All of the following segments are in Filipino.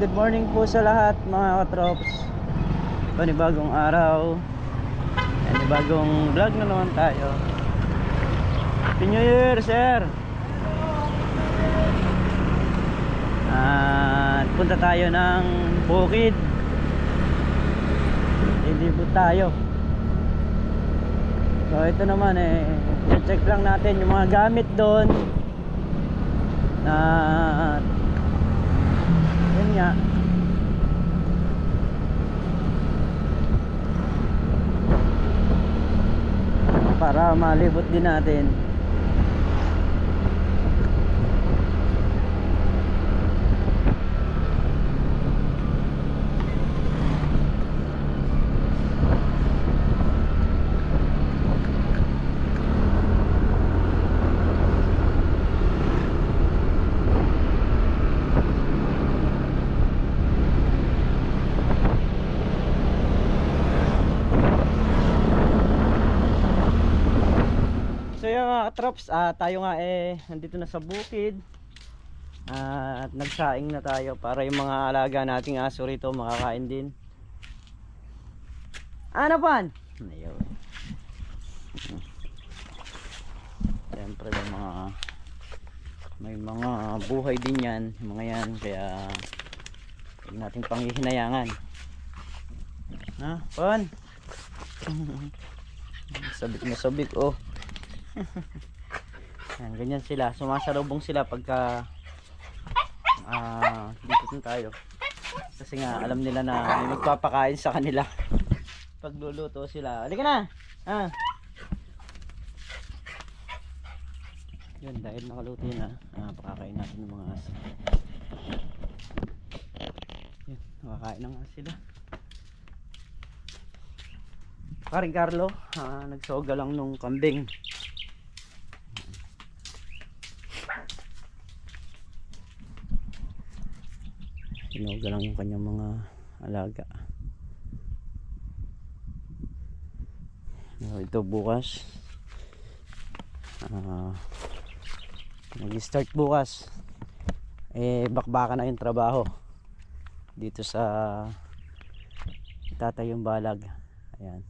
good morning po sa lahat mga katrops. Panibagong araw, panibagong vlog na naman tayo. Happy New Year, sir. Punta tayo ng bukid. Ilibot tayo. So ito naman check lang natin yung mga gamit doon. Yun nga, para malibot din natin. So yung mga katrops, tayo nga nandito na sa bukid at nagsaing na tayo para yung mga alaga nating aso rito makakain din. Ano pan? Ayun. Siyempre may mga buhay din yan, mga yan, kaya huwag natin panghihinayangan. Ha? Pan? Sabik na sabik oh. Yan, ganyan sila, sumasalubong sila pagka dito tayo, kasi nga alam nila na may magpapakain sa kanila pagluluto sila. Halika na. Yun, dahil nakaluto na, pakakain natin ng mga aso. Yun, nakakain na nga sila. Karing Carlo, nagsoga lang nung kambing. Sinuga lang yung kanyang mga alaga. Ito bukas mag-start bukas bakbakan na yung trabaho dito sa Tatay yung Balag. Ayan.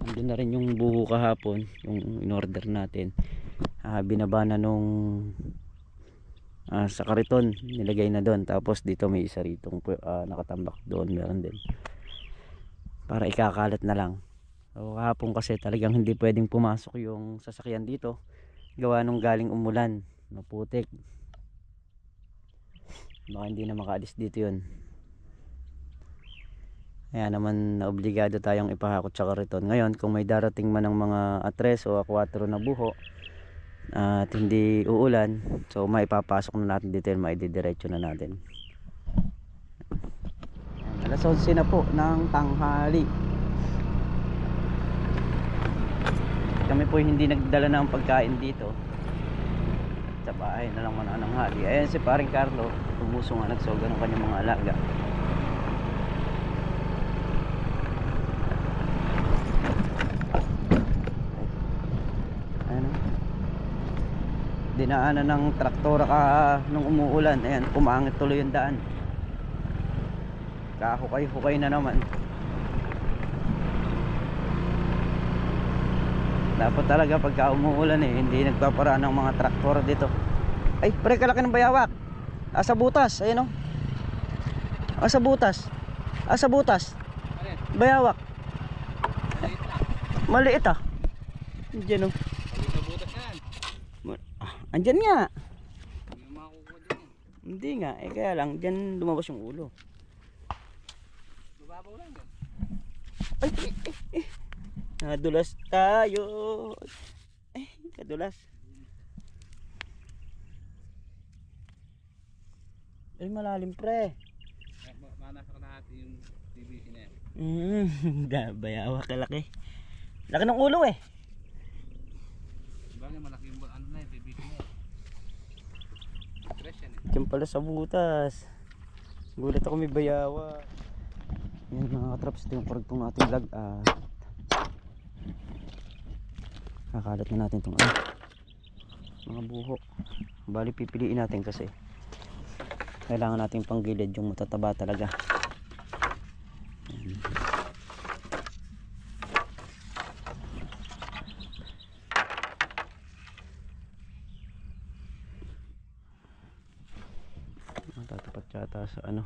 Andun na rin yung buho kahapon, yung in-order natin. Binaba na nung sa kariton, nilagay na doon. Tapos dito may isa rito nakatambak doon, meron din para ikakalat na lang. So kahapon kasi talagang hindi pwedeng pumasok yung sasakyan dito, gawa nung galing umulan, naputik, baka hindi na makaalis dito yun. Kaya naman obligado tayong ipahakot sa kariton. Ngayon kung may darating man ng mga 3 o 4 na buho at hindi uulan, so maipapasok na natin dito, maididiretso na natin. Alas 11 na po ng tanghali. Kami po hindi nagdala ng pagkain dito, sa bahay na lang manananghali. Ayan si Paring Carlo, tumuso nga, nagsoga ng kanyang mga alaga. Dinaanan ng traktora nung umuulan. Ayan, pumangit tuloy yung daan, kahukay-hukay na naman. Dapat talaga pagka umuulan hindi nagpaparaan ng mga traktora dito. Ay, pre, kalaki ng bayawak. Asa butas, ayan o. Asa butas. Asa butas. Bayawak. Maliit ah. Diyan o. Andyan nga. Hindi nga, kaya lang dyan lumabas yung ulo. Mababaw lang yan. Ay, nadulas tayo. Kadulas. Ay, malalim pre. Manasa ka natin yung TVC na yan. Bayawa ka laki. Laki ng ulo Bagay malaki yung ano na yung TVC na yan. Diyan pala sa butas. Gulat ako may bayawa. Yan mga katraps, ito yung karugtong nating vlog. Kakalat na natin itong mga buho. Bali pipiliin natin kasi kailangan natin panggilid yung matataba talaga. Matatapat yata sa ano.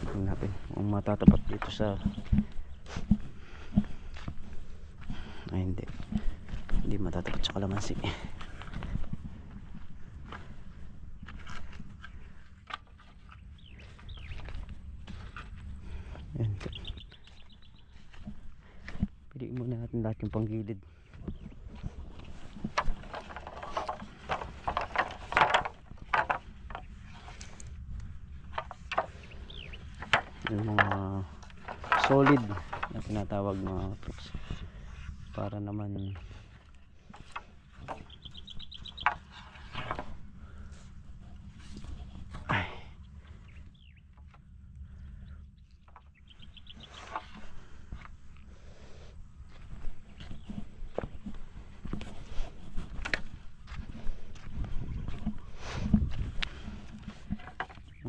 Tingnan natin kung matatapat dito sa hindi matatapat sa kalamansi. Ayan. Piliin muna natin lahat yung panggilid. Yung mga solid na tinatawag mga troops para naman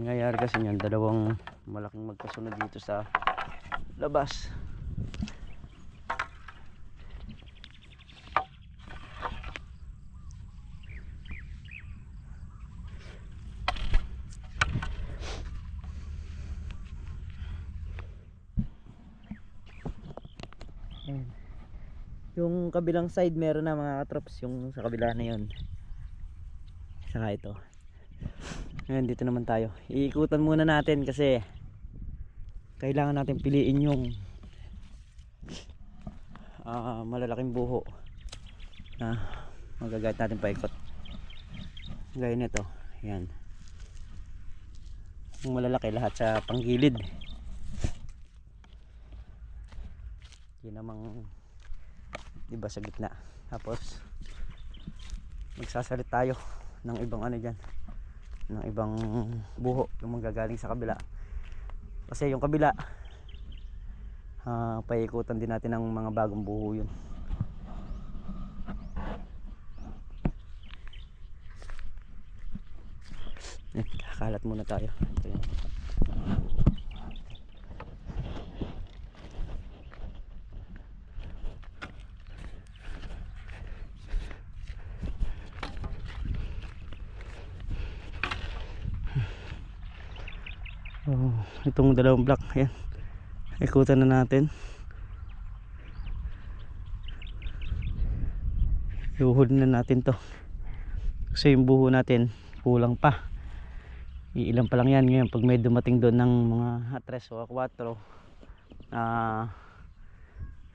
nangyayari kasi niyan, dalawang malaking magkasunod dito sa labas. Yung kabilang side meron na mga katrops, yung sa kabila na yun. Saka ito. Ngayon dito naman tayo. Iikutan muna natin kasi kailangan natin piliin yung malalaking buho na magagamit natin paikot. Gaya nito. Yan. Yung malalaki lahat sa panggilid. Yun namang diba sa gitna. Tapos magsasalit tayo ng ibang ano dyan, ng ibang buho yung manggagaling sa kabila, kasi yung kabila paikutan din natin ng mga bagong buho yun. Kalat muna tayo. Ito yun. Itong dalawang block, ayan, ikutan na natin. Iuhod na natin to kasi yung buho natin kulang pa, iilan pa lang yan. Ngayon pag may dumating doon ng mga 3 o 4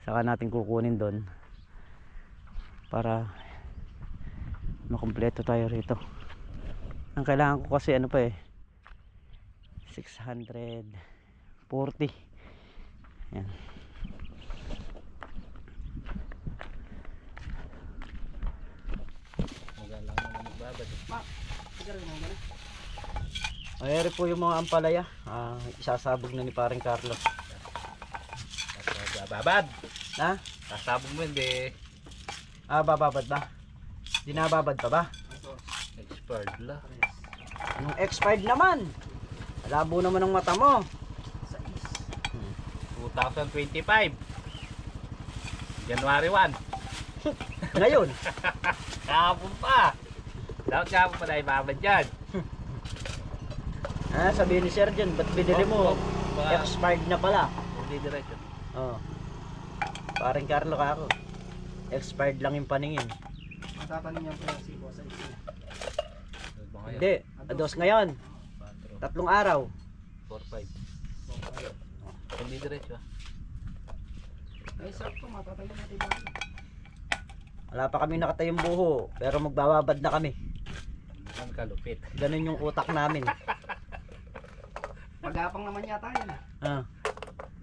saka natin kukunin doon para makumpleto tayo rito. Ang kailangan ko kasi ano pa 640. Yan. Ayari po yung mga ampalaya. Isasabog na ni paring Carlos. Babad. Ha? Sasabog mo hindi. Bababad ba? Dinababad pa ba? Expired la. Yung expired naman. Labo naman ng mata mo. 2025 January 1. Ngayon. Kahapon pa. Dapat kahapon pa na ibabad dyan. Sabihin ni Sir John, ba't binili mo? Expired na pala. Hindi diretso. Paring Carlo ka ako. Expired lang yung paningin. Matatanim yan po yung sibo sa isa. Hindi, ados ngayon. 3 araw. 4-5. Hindi diretso. Ay, sakto, matatanim natin ba? Wala pa kami nakatayong buho, pero magbababad na kami. Ang kalupit. Ganun yung utak namin. Magapang naman yata yan.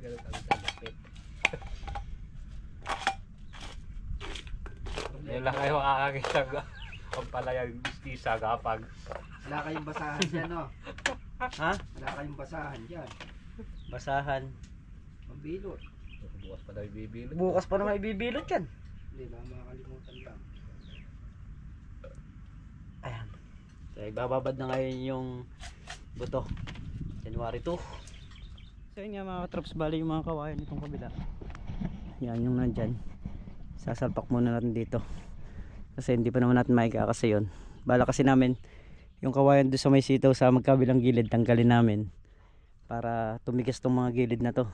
Ganun ang kalupit. Ngayon lang kayo makakakita Pampalayang istisa kapag. Wala kayong basahan dyan, no? Ha? Wala kayong basahan dyan. Basahan. Pambilot. Bukas pa daw ibibilot. Bukas pa naman ibibilot yan. Hindi ba makakalimutan lang. Ayan. So, ibababad na ngayon yung buto. January 2. So yun nga mga katrops, bali yung mga kawayan itong kabila. Yan yung nandyan. Sasalpak muna natin dito. Kasi hindi pa naman natin maika kasi yun. Bala kasi namin yung kawayan doon sa may sitaw sa magkabilang gilid tanggalin namin. Para tumigas tong mga gilid na to.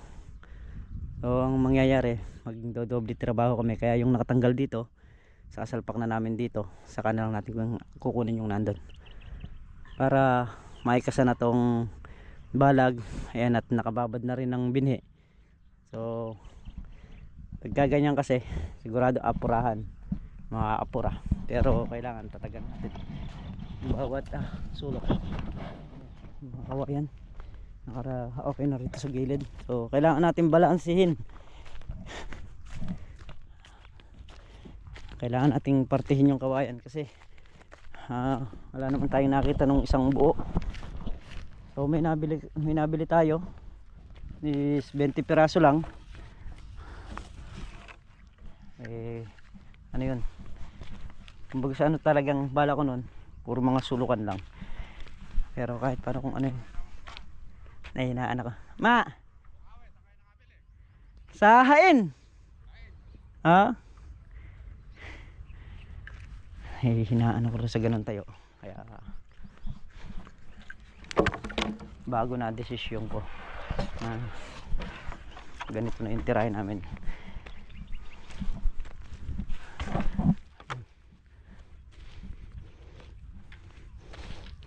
So ang mangyayari, magdodoble trabaho kami. Kaya yung nakatanggal dito, sasalpak na namin dito. Saka na lang natin kukunin yung nandun. Para maikasan na tong balag. Ayan, at nakababad na rin ng binhi. So pagkaganyan kasi sigurado apurahan, mga apura, pero kailangan tatagan natin bawat sulok. Mga kawayan okay na rito sa gilid, so kailangan natin balansihin, kailangan nating partihin yung kawayan kasi wala naman tayong nakita nung isang buo. So may nabili tayo is 20 piraso lang. Ano yun, kumbaga sa ano talagang bala ko nun, puro mga sulukan lang, pero kahit paano kung ano yun, nahinaan ako. Ma! Sahain! Ha? Hinaan ako sa ganun tayo, kaya bago na desisyon ko, ganito na yung tirahin namin.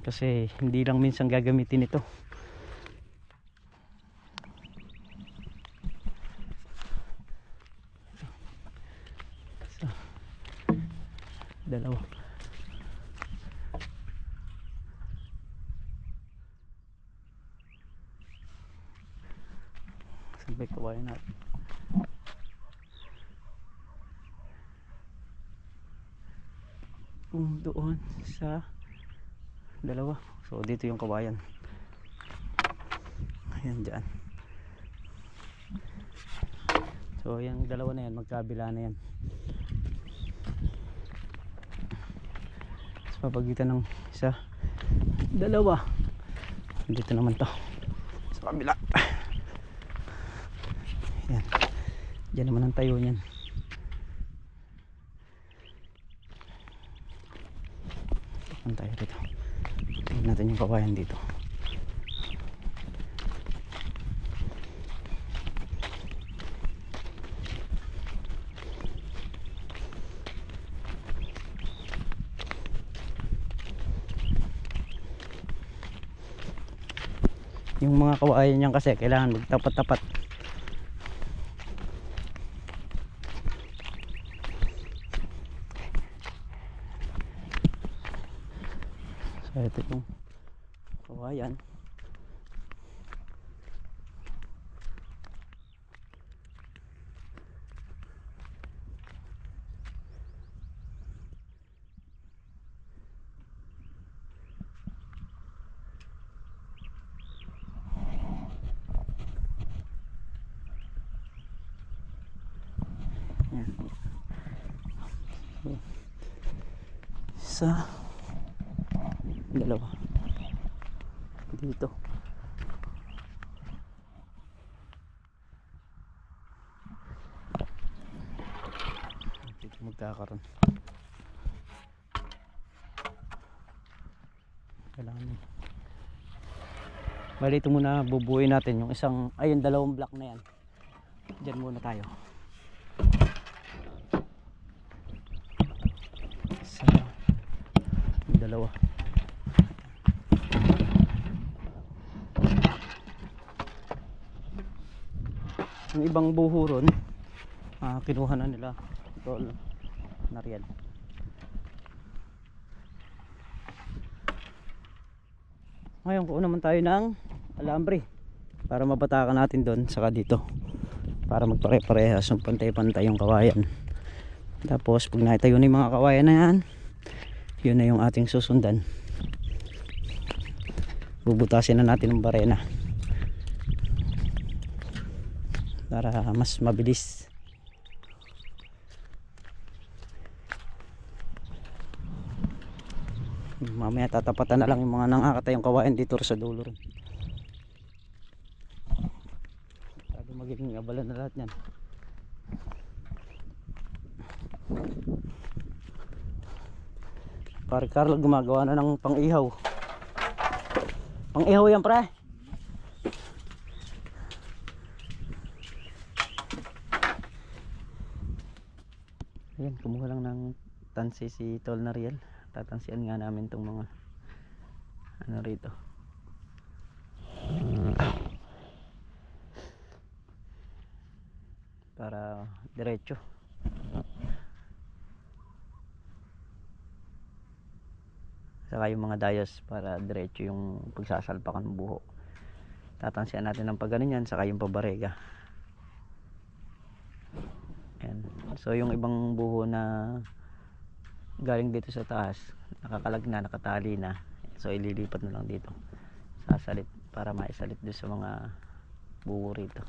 Kasi hindi lang minsan gagamitin ito. So, dalawa. Sabay kawain natin. Doon sa dalawa. So dito yung kawayan. Ayan dyan. So yung dalawa na yan, magkabila na yan. Sa papagitan ng isa, dalawa. Dito naman to sa kabila. Ayan. Diyan naman ang tayo niyan. Punta tayo dito. Tingnan natin yung kawayan dito. Yung mga kawayan niyan kasi kailangan magtapat-tapat. So ito yung kawayan. Yan. Isa, dalawa dito. Dito magkakaroon. Kailangan yun. Bali ito muna bubuuin natin yung isang, ay yung dalawang block na yan. Diyan muna tayo. Isa, dalawa. Yung ibang buho ron, kinuha na nila tol na riyan. Ngayon kuha naman tayo ng alambre para mabatakan natin doon saka dito para magpare-parehas ng pantay-pantay yung kawayan. Tapos pag naitayo na yung mga kawayan na yan, Yun na yung ating susundan. Bubutasin na natin ng barena para mas mabilis. Mamaya tatapatan na lang yung mga nangakatayong kawain dito sa dulo rin. Sabi magiging abala na lahat yan. Pare Carlo gumagawa na ng pang-ihaw. Pang-ihaw yan, pre. Ayan, kumuha lang ng tansi si Tol Nariel. Tatansian nga namin tong mga ano rito. Para diretso. Saka yung mga dayos para diretso yung pagsasalpakan ng buho. Tatansian natin ng pagganon yan, saka yung pabarega. Ayan. So yung ibang buho na galing dito sa taas, nakakalag na, nakatali na. So ililipat na lang dito. Sasalit para maisalit doon sa mga buho rito.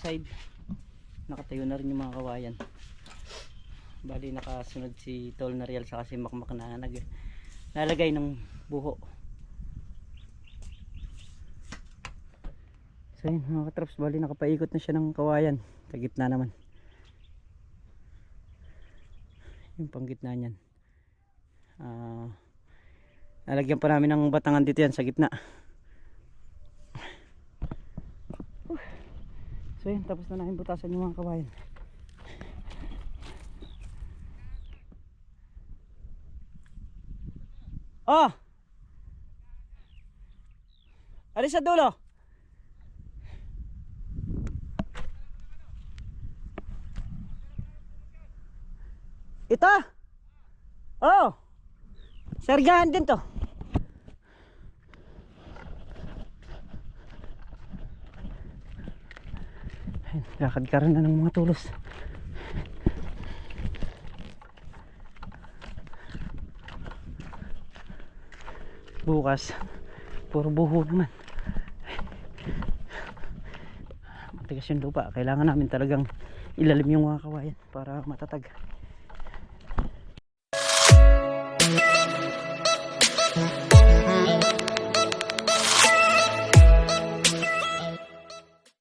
Side nakatayo na rin yung mga kawayan. Bali nakasunod si Tol Nariel sa kasi makmak na nalagay ng buho. So yun mga katraps, bali nakapaikot na siya ng kawayan sa gitna naman. Yung pang gitna niyan nalagyan pa namin ng batangan dito yan sa gitna. So yun, tapos na namin butasan yung mga kawayan. Oh! Alis sa dulo! Ito? Oh! Sargahan din to. Ayun, lakad ka rin na ng mga tulos. Bukas puro buho naman. Matigas yung lupa, kailangan namin talagang ilalim yung mga kawayan para matatag.